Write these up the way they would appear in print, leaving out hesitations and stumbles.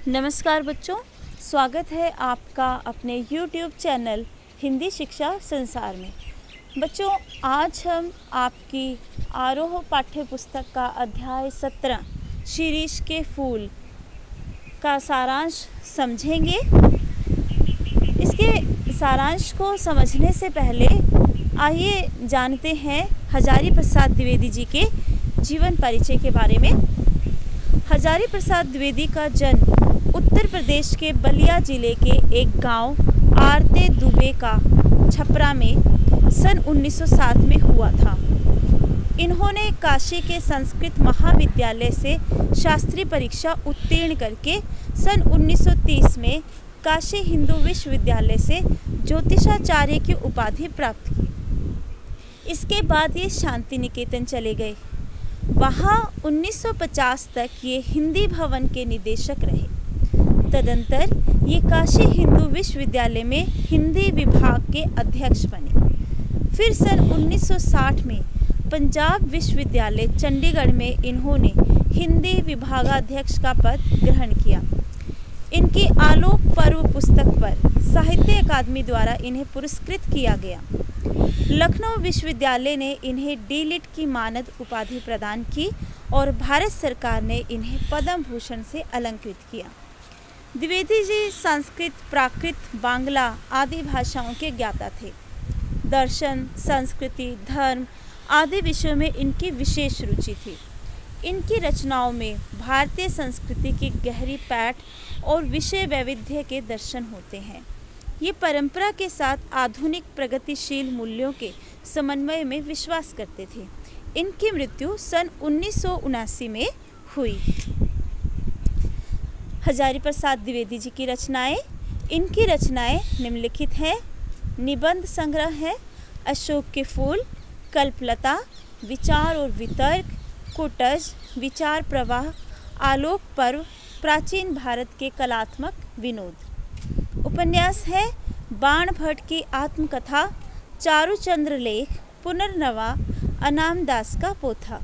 नमस्कार बच्चों, स्वागत है आपका अपने YouTube चैनल हिंदी शिक्षा संसार में। बच्चों, आज हम आपकी आरोह पाठ्य पुस्तक का अध्याय 17 शिरीष के फूल का सारांश समझेंगे। इसके सारांश को समझने से पहले आइए जानते हैं हजारी प्रसाद द्विवेदी जी के जीवन परिचय के बारे में। हजारी प्रसाद द्विवेदी का जन्म उत्तर प्रदेश के बलिया जिले के एक गांव आरते दुबे का छपरा में सन 1907 में हुआ था। इन्होंने काशी के संस्कृत महाविद्यालय से शास्त्री परीक्षा उत्तीर्ण करके सन 1930 में काशी हिंदू विश्वविद्यालय से ज्योतिषाचार्य की उपाधि प्राप्त की। इसके बाद ये शांति निकेतन चले गए। वहाँ 1950 तक ये हिंदी भवन के निदेशक रहे। तदंतर ये काशी हिंदू विश्वविद्यालय में हिंदी विभाग के अध्यक्ष बने। फिर सन 1960 में पंजाब विश्वविद्यालय चंडीगढ़ में इन्होंने हिंदी विभागाध्यक्ष का पद ग्रहण किया। इनकी आलोक पर्व पुस्तक पर साहित्य अकादमी द्वारा इन्हें पुरस्कृत किया गया। लखनऊ विश्वविद्यालय ने इन्हें डी.लिट की मानद उपाधि प्रदान की और भारत सरकार ने इन्हें पद्म भूषण से अलंकृत किया। द्विवेदी जी संस्कृत, प्राकृत, बांग्ला आदि भाषाओं के ज्ञाता थे। दर्शन, संस्कृति, धर्म आदि विषयों में इनकी विशेष रुचि थी। इनकी रचनाओं में भारतीय संस्कृति की गहरी पैठ और विषय वैविध्य के दर्शन होते हैं। ये परंपरा के साथ आधुनिक प्रगतिशील मूल्यों के समन्वय में विश्वास करते थे। इनकी मृत्यु सन 1979 में हुई। हजारी प्रसाद द्विवेदी जी की रचनाएं। इनकी रचनाएं निम्नलिखित हैं। निबंध संग्रह है अशोक के फूल, कल्पलता, विचार और वितर्क, कुटज, विचार प्रवाह, आलोक पर्व, प्राचीन भारत के कलात्मक विनोद। उपन्यास है बाण भट्ट की आत्मकथा, चारुचंद्र लेख, पुनर्नवा, अनाम दास का पोथा।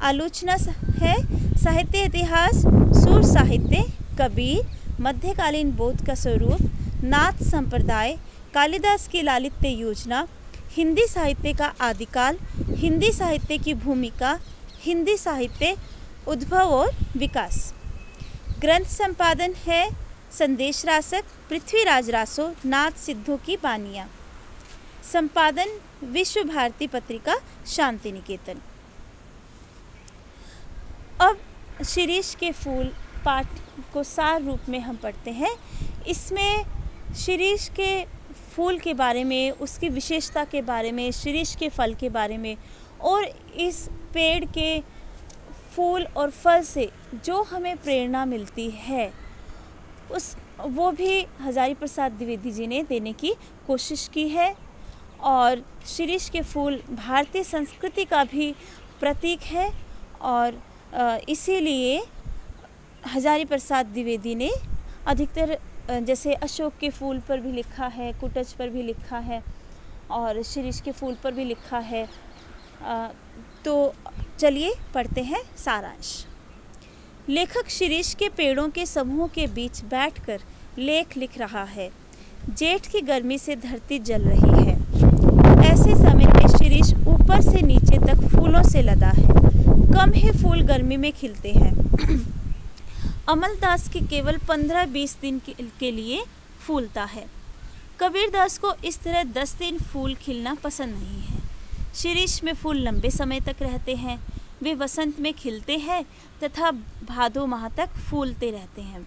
आलोचना है साहित्य इतिहास, सूर साहित्य, कबीर, मध्यकालीन बौद्ध का स्वरूप, नाथ संप्रदाय, कालिदास की लालित्य योजना, हिंदी साहित्य का आदिकाल, हिंदी साहित्य की भूमिका, हिंदी साहित्य उद्भव और विकास। ग्रंथ संपादन है संदेश रासक, पृथ्वीराज रासो, नाथ सिद्धों की बानियाँ। संपादन विश्व भारती पत्रिका, शांति निकेतन। अब शिरीष के फूल पाठ को सार रूप में हम पढ़ते हैं। इसमें शिरीष के फूल के बारे में, उसकी विशेषता के बारे में, शिरीष के फल के बारे में और इस पेड़ के फूल और फल से जो हमें प्रेरणा मिलती है वो भी हजारी प्रसाद द्विवेदी जी ने देने की कोशिश की है। और शिरीष के फूल भारतीय संस्कृति का भी प्रतीक है और इसीलिए हजारी प्रसाद द्विवेदी ने अधिकतर जैसे अशोक के फूल पर भी लिखा है, कुटज पर भी लिखा है और शिरीष के फूल पर भी लिखा है। तो चलिए पढ़ते हैं सारांश। लेखक शिरीष के पेड़ों के समूह के बीच बैठकर लेख लिख रहा है। जेठ की गर्मी से धरती जल रही है। ऐसे समय में शिरीष ऊपर से नीचे तक फूलों से लदा है। कम ही फूल गर्मी में खिलते हैं। अमलदास की केवल 15-20 दिन के लिए फूलता है। कबीरदास को इस तरह 10 दिन फूल खिलना पसंद नहीं है। शिरीष में फूल लंबे समय तक रहते हैं। वे वसंत में खिलते हैं तथा भादो माह तक फूलते रहते हैं।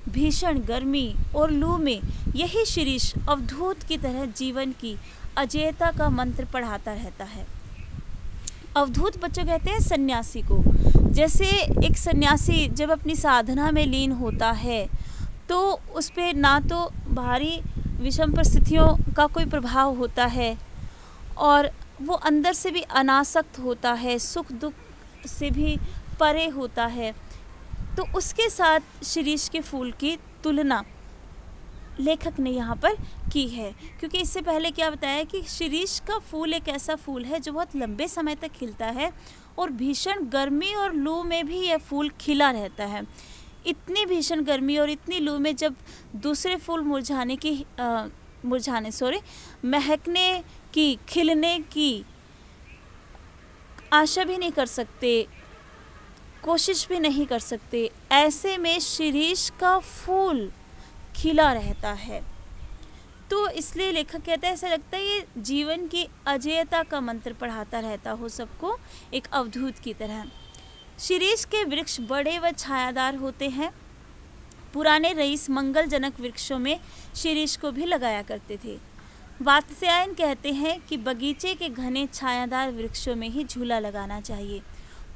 भीषण गर्मी और लू में यही शिरीष अवधूत की तरह जीवन की अजेयता का मंत्र पढ़ाता रहता है। अवधूत बच्चों कहते हैं सन्यासी को। जैसे एक सन्यासी जब अपनी साधना में लीन होता है तो उस पर ना तो बाहरी विषम परिस्थितियों का कोई प्रभाव होता है और वो अंदर से भी अनासक्त होता है, सुख दुख से भी परे होता है। तो उसके साथ शिरीष के फूल की तुलना लेखक ने यहाँ पर की है, क्योंकि इससे पहले क्या बताया कि शिरीष का फूल एक ऐसा फूल है जो बहुत लंबे समय तक खिलता है और भीषण गर्मी और लू में भी यह फूल खिला रहता है। इतनी भीषण गर्मी और इतनी लू में जब दूसरे फूल महकने की, खिलने की आशा भी नहीं कर सकते, कोशिश भी नहीं कर सकते, ऐसे में शिरीष का फूल खिला रहता है। तो इसलिए लेखक कहता है ऐसा लगता है ये जीवन की अजेयता का मंत्र पढ़ाता रहता हो सबको, एक अवधूत की तरह। शिरीष के वृक्ष बड़े व छायादार होते हैं। पुराने रईस मंगलजनक वृक्षों में शिरीष को भी लगाया करते थे। वात्स्यायन कहते हैं कि बगीचे के घने छायादार वृक्षों में ही झूला लगाना चाहिए।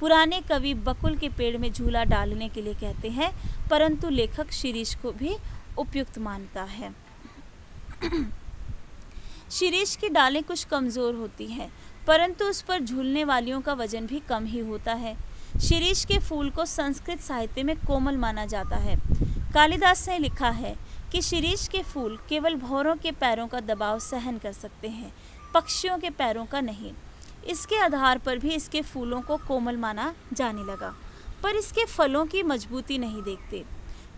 पुराने कवि बकुल के पेड़ में झूला डालने के लिए कहते हैं, परंतु लेखक शिरीष को भी उपयुक्त मानता है। शिरीष की डालें कुछ कमज़ोर होती हैं, परंतु उस पर झूलने वालियों का वजन भी कम ही होता है। शिरीष के फूल को संस्कृत साहित्य में कोमल माना जाता है। कालिदास ने लिखा है कि शिरीष के फूल केवल भौरों के पैरों का दबाव सहन कर सकते हैं, पक्षियों के पैरों का नहीं। इसके आधार पर भी इसके फूलों को कोमल माना जाने लगा, पर इसके फलों की मजबूती नहीं देखते।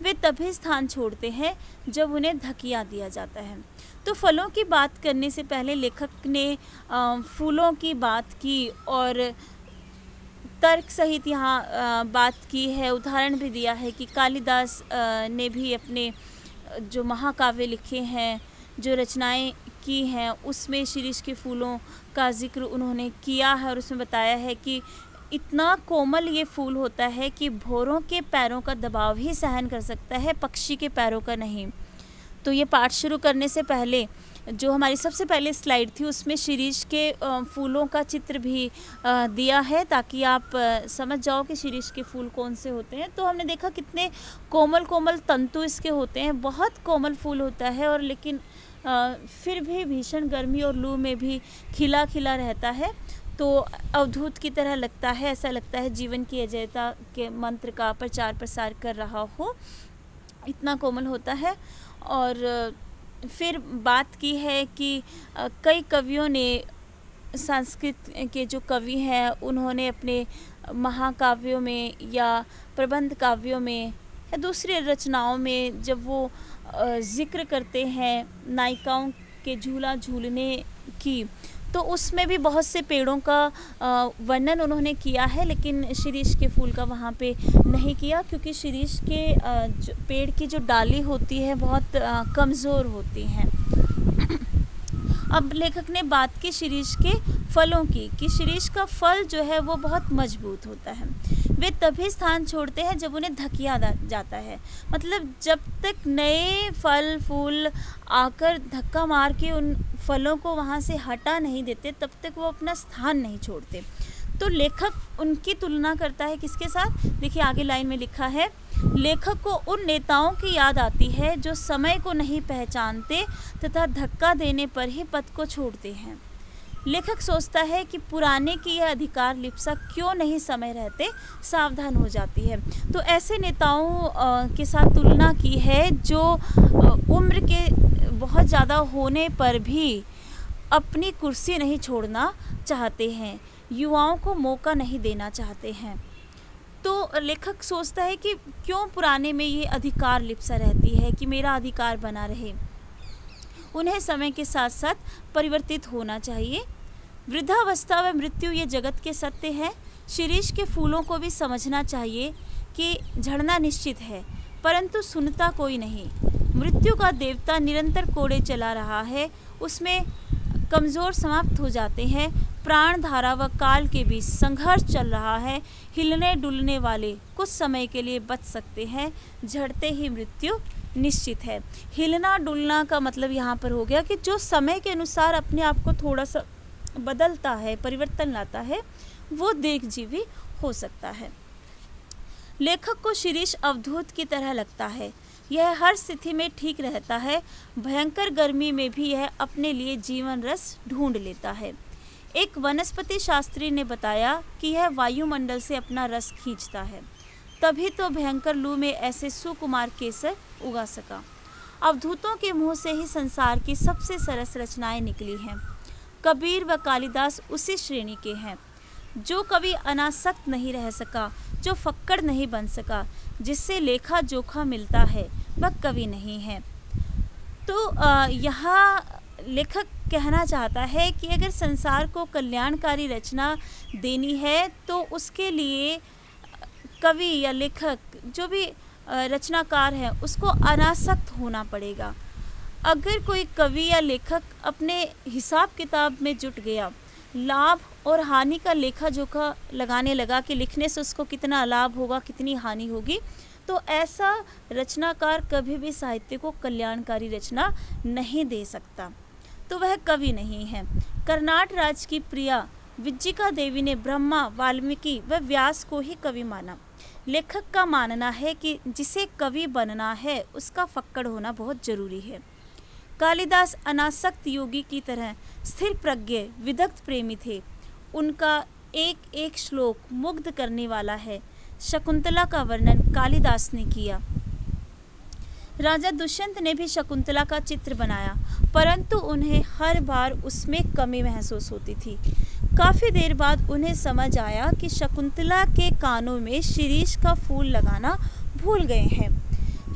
वे तभी स्थान छोड़ते हैं जब उन्हें धकिया दिया जाता है। तो फलों की बात करने से पहले लेखक ने फूलों की बात की और तर्क सहित यहाँ बात की है, उदाहरण भी दिया है कि कालिदास ने भी अपने जो महाकाव्य लिखे हैं, जो रचनाएं की हैं, उसमें शिरीष के फूलों का जिक्र उन्होंने किया है और उसमें बताया है कि इतना कोमल ये फूल होता है कि भौरों के पैरों का दबाव ही सहन कर सकता है, पक्षी के पैरों का नहीं। तो ये पाठ शुरू करने से पहले जो हमारी सबसे पहले स्लाइड थी उसमें शिरीष के फूलों का चित्र भी दिया है, ताकि आप समझ जाओ कि शिरीष के फूल कौन से होते हैं। तो हमने देखा कितने कोमल कोमल तंतु इसके होते हैं, बहुत कोमल फूल होता है और लेकिन फिर भी भीषण गर्मी और लू में भी खिला खिला रहता है। तो अवधूत की तरह लगता है, ऐसा लगता है जीवन की अजेयता के मंत्र का प्रचार प्रसार कर रहा हो, इतना कोमल होता है। और फिर बात की है कि कई कवियों ने, संस्कृत के जो कवि हैं, उन्होंने अपने महाकाव्यों में या प्रबंध काव्यों में या दूसरी रचनाओं में जब वो जिक्र करते हैं नायिकाओं के झूला झूलने की, तो उसमें भी बहुत से पेड़ों का वर्णन उन्होंने किया है, लेकिन शिरीष के फूल का वहाँ पे नहीं किया, क्योंकि शिरीष के पेड़ की जो डाली होती है बहुत कमज़ोर होती हैं। अब लेखक ने बात की शिरीष के फलों की, कि शिरीष का फल जो है वो बहुत मजबूत होता है। वे तभी स्थान छोड़ते हैं जब उन्हें धकिया जाता है, मतलब जब तक नए फल फूल आकर धक्का मार के उन फलों को वहाँ से हटा नहीं देते, तब तक वो अपना स्थान नहीं छोड़ते। तो लेखक उनकी तुलना करता है किसके साथ? देखिए आगे लाइन में लिखा है, लेखक को उन नेताओं की याद आती है जो समय को नहीं पहचानते तथा धक्का देने पर ही पद को छोड़ते हैं। लेखक सोचता है कि पुराने की यह अधिकार लिप्सा क्यों नहीं समय रहते सावधान हो जाती है। तो ऐसे नेताओं के साथ तुलना की है जो उम्र के बहुत ज़्यादा होने पर भी अपनी कुर्सी नहीं छोड़ना चाहते हैं, युवाओं को मौका नहीं देना चाहते हैं। तो लेखक सोचता है कि क्यों पुराने में ये अधिकार लिप्सा रहती है कि मेरा अधिकार बना रहे, उन्हें समय के साथ साथ परिवर्तित होना चाहिए। वृद्धावस्था व मृत्यु ये जगत के सत्य हैं। शिरीष के फूलों को भी समझना चाहिए कि झड़ना निश्चित है, परंतु सुनता कोई नहीं। मृत्यु का देवता निरंतर कोड़े चला रहा है, उसमें कमज़ोर समाप्त हो जाते हैं। प्राण धारा व काल के बीच संघर्ष चल रहा है। हिलने डुलने वाले कुछ समय के लिए बच सकते हैं, झड़ते ही मृत्यु निश्चित है। हिलना डुलना का मतलब यहाँ पर हो गया कि जो समय के अनुसार अपने आप को थोड़ा सा बदलता है, परिवर्तन लाता है, वो दीर्घजीवी हो सकता है। लेखक को शिरीष अवधूत की तरह लगता है। यह हर स्थिति में ठीक रहता है। भयंकर गर्मी में भी यह अपने लिए जीवन रस ढूंढ लेता है। एक वनस्पति शास्त्री ने बताया कि यह वायुमंडल से अपना रस खींचता है, तभी तो भयंकर लू में ऐसे सुकुमार केसर उगा सका। अवधूतों के मुंह से ही संसार की सबसे सरस रचनाएं निकली हैं। कबीर व कालिदास उसी श्रेणी के हैं। जो कवि अनासक्त नहीं रह सका, जो फक्कड़ नहीं बन सका, जिससे लेखा जोखा मिलता है, वह कवि नहीं है। तो यहाँ लेखक कहना चाहता है कि अगर संसार को कल्याणकारी रचना देनी है तो उसके लिए कवि या लेखक जो भी रचनाकार है उसको अनासक्त होना पड़ेगा। अगर कोई कवि या लेखक अपने हिसाब किताब में जुट गया, लाभ और हानि का लेखा जोखा लगाने लगा कि लिखने से उसको कितना लाभ होगा, कितनी हानि होगी, तो ऐसा रचनाकार कभी भी साहित्य को कल्याणकारी रचना नहीं दे सकता, तो वह कवि नहीं है। कर्नाट राज्य की प्रिया विज्जिका देवी ने ब्रह्मा, वाल्मीकि व व्यास को ही कवि माना। लेखक का मानना है कि जिसे कवि बनना है उसका फक्कड़ होना बहुत जरूरी है। कालिदास अनासक्त योगी की तरह स्थिर प्रज्ञ विदग्ध प्रेमी थे। उनका एक एक श्लोक मुग्ध करने वाला है। शकुंतला का वर्णन कालिदास ने किया। राजा दुष्यंत ने भी शकुंतला का चित्र बनाया, परंतु उन्हें हर बार उसमें कमी महसूस होती थी। काफ़ी देर बाद उन्हें समझ आया कि शकुंतला के कानों में शिरीष का फूल लगाना भूल गए हैं।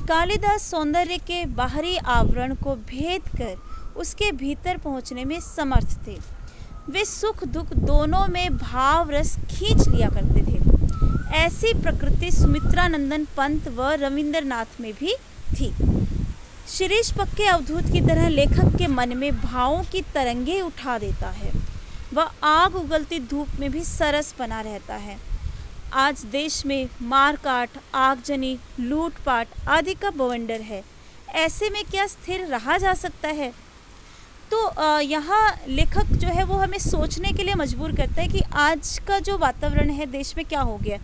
कालिदास सौंदर्य के बाहरी आवरण को भेद कर उसके भीतर पहुंचने में समर्थ थे। वे सुख दुख दोनों में भाव रस खींच लिया करते थे। ऐसी प्रकृति सुमित्रानंदन पंत व रविंद्रनाथ में भी थी। शिरीष पक्के अवधूत की तरह लेखक के मन में भावों की तरंगे उठा देता है। वह आग उगलती धूप में भी सरस बना रहता है। आज देश में मारकाट, आगजनी, लूटपाट आदि का बवंडर है। ऐसे में क्या स्थिर रहा जा सकता है? तो यहाँ लेखक जो है वो हमें सोचने के लिए मजबूर करता है कि आज का जो वातावरण है देश में क्या हो गया।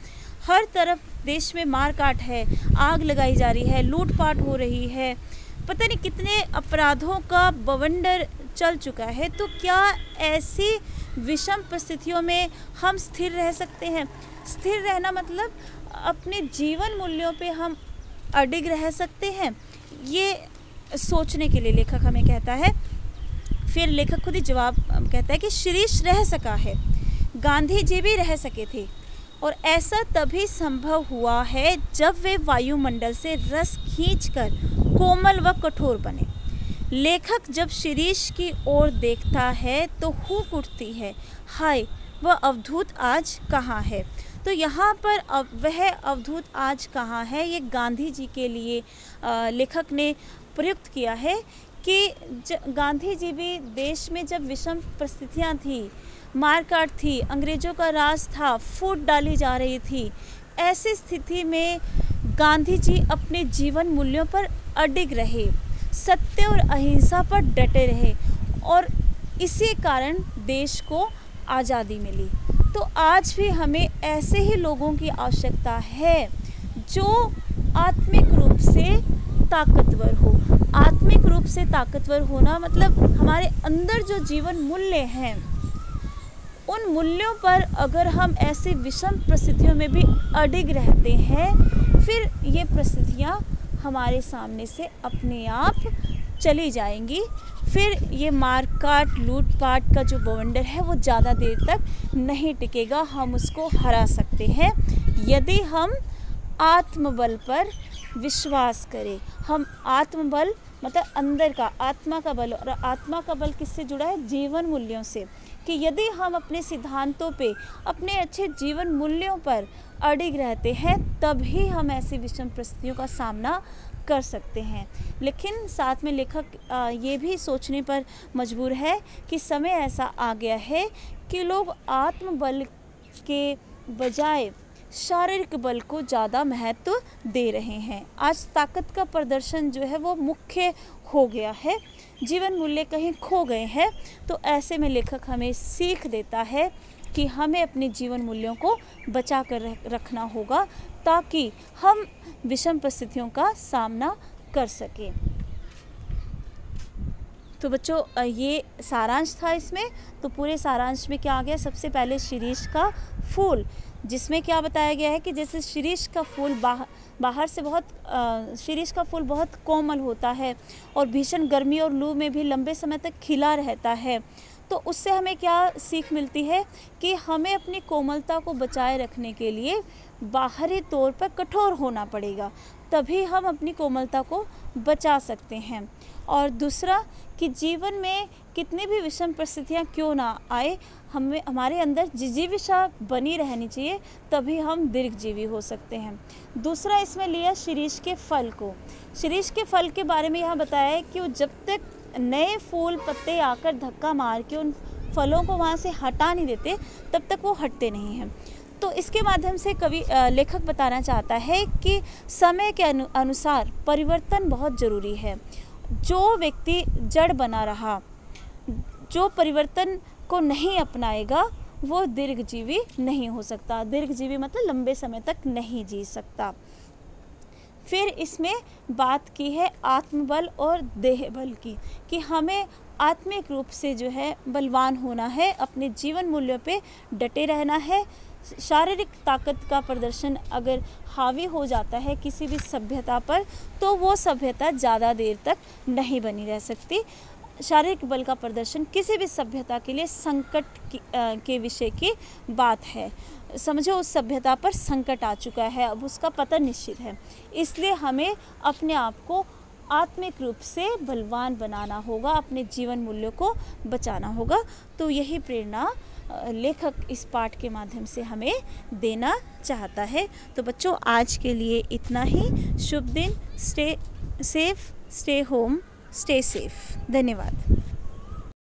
हर तरफ देश में मारकाट है, आग लगाई जा रही है, लूटपाट हो रही है, पता नहीं कितने अपराधों का बवंडर चल चुका है। तो क्या ऐसी विषम परिस्थितियों में हम स्थिर रह सकते हैं? स्थिर रहना मतलब अपने जीवन मूल्यों पे हम अडिग रह सकते हैं, ये सोचने के लिए लेखक हमें कहता है। फिर लेखक खुद ही जवाब कहता है कि शिरीष रह सका है, गांधी जी भी रह सके थे, और ऐसा तभी संभव हुआ है जब वे वायुमंडल से रस खींचकर कोमल व कठोर बने। लेखक जब शिरीष की ओर देखता है तो हूक उठती है, हाय वह अवधूत आज कहाँ है। तो यहाँ पर वह अवधूत आज कहाँ है, ये गांधी जी के लिए लेखक ने प्रयुक्त किया है कि गांधी जी भी देश में जब विषम परिस्थितियाँ थी, मारकाट थी, अंग्रेज़ों का राज था, फूट डाली जा रही थी, ऐसी स्थिति में गांधी जी अपने जीवन मूल्यों पर अडिग रहे, सत्य और अहिंसा पर डटे रहे, और इसी कारण देश को आज़ादी मिली। तो आज भी हमें ऐसे ही लोगों की आवश्यकता है जो आत्मिक रूप से ताकतवर हो। आत्मिक रूप से ताकतवर होना मतलब हमारे अंदर जो जीवन मूल्य हैं, उन मूल्यों पर अगर हम ऐसे विषम परिस्थितियों में भी अडिग रहते हैं, फिर ये परिस्थितियाँ हमारे सामने से अपने आप चली जाएंगी। फिर ये मारकाट, लूटपाट का जो बवंडर है वो ज़्यादा देर तक नहीं टिकेगा। हम उसको हरा सकते हैं यदि हम आत्मबल पर विश्वास करें। हम आत्मबल मतलब अंदर का, आत्मा का बल, और आत्मा का बल किससे जुड़ा है? जीवन मूल्यों से। कि यदि हम अपने सिद्धांतों पे, अपने अच्छे जीवन मूल्यों पर अडिग रहते हैं, तभी हम ऐसी विषम परिस्थितियों का सामना कर सकते हैं। लेकिन साथ में लेखक ये भी सोचने पर मजबूर है कि समय ऐसा आ गया है कि लोग आत्मबल के बजाय शारीरिक बल को ज़्यादा महत्व दे रहे हैं। आज ताकत का प्रदर्शन जो है वो मुख्य हो गया है, जीवन मूल्य कहीं खो गए हैं। तो ऐसे में लेखक हमें सीख देता है कि हमें अपने जीवन मूल्यों को बचा कर रखना होगा ताकि हम विषम परिस्थितियों का सामना कर सकें। तो बच्चों ये सारांश था इसमें। तो पूरे सारांश में क्या आ गया? सबसे पहले शिरीष का फूल, जिसमें क्या बताया गया है कि जैसे शिरीष का फूल बाहर से शिरीष का फूल बहुत कोमल होता है और भीषण गर्मी और लू में भी लंबे समय तक खिला रहता है। तो उससे हमें क्या सीख मिलती है कि हमें अपनी कोमलता को बचाए रखने के लिए बाहरी तौर पर कठोर होना पड़ेगा, तभी हम अपनी कोमलता को बचा सकते हैं। और दूसरा कि जीवन में कितनी भी विषम परिस्थितियाँ क्यों ना आए, हमें हमारे अंदर जिजीविषा बनी रहनी चाहिए, तभी हम दीर्घजीवी हो सकते हैं। दूसरा इसमें लिया शीरीष के फल को। शीरीष के फल के बारे में यहाँ बताया है कि वो जब तक नए फूल पत्ते आकर धक्का मार के उन फलों को वहाँ से हटा नहीं देते, तब तक वो हटते नहीं हैं। तो इसके माध्यम से लेखक बताना चाहता है कि समय के अनुसार परिवर्तन बहुत ज़रूरी है। जो व्यक्ति जड़ बना रहा, जो परिवर्तन को नहीं अपनाएगा, वो दीर्घजीवी नहीं हो सकता। दीर्घजीवी मतलब लंबे समय तक नहीं जी सकता। फिर इसमें बात की है आत्मबल और देह बल की, कि हमें आत्मिक रूप से जो है बलवान होना है, अपने जीवन मूल्यों पे डटे रहना है। शारीरिक ताकत का प्रदर्शन अगर हावी हो जाता है किसी भी सभ्यता पर, तो वो सभ्यता ज़्यादा देर तक नहीं बनी रह सकती। शारीरिक बल का प्रदर्शन किसी भी सभ्यता के लिए संकट के विषय की बात है। समझो उस सभ्यता पर संकट आ चुका है, अब उसका पतन निश्चित है। इसलिए हमें अपने आप को आत्मिक रूप से बलवान बनाना होगा, अपने जीवन मूल्यों को बचाना होगा। तो यही प्रेरणा लेखक इस पाठ के माध्यम से हमें देना चाहता है। तो बच्चों, आज के लिए इतना ही। शुभ दिन। Stay safe, stay home, stay safe. धन्यवाद।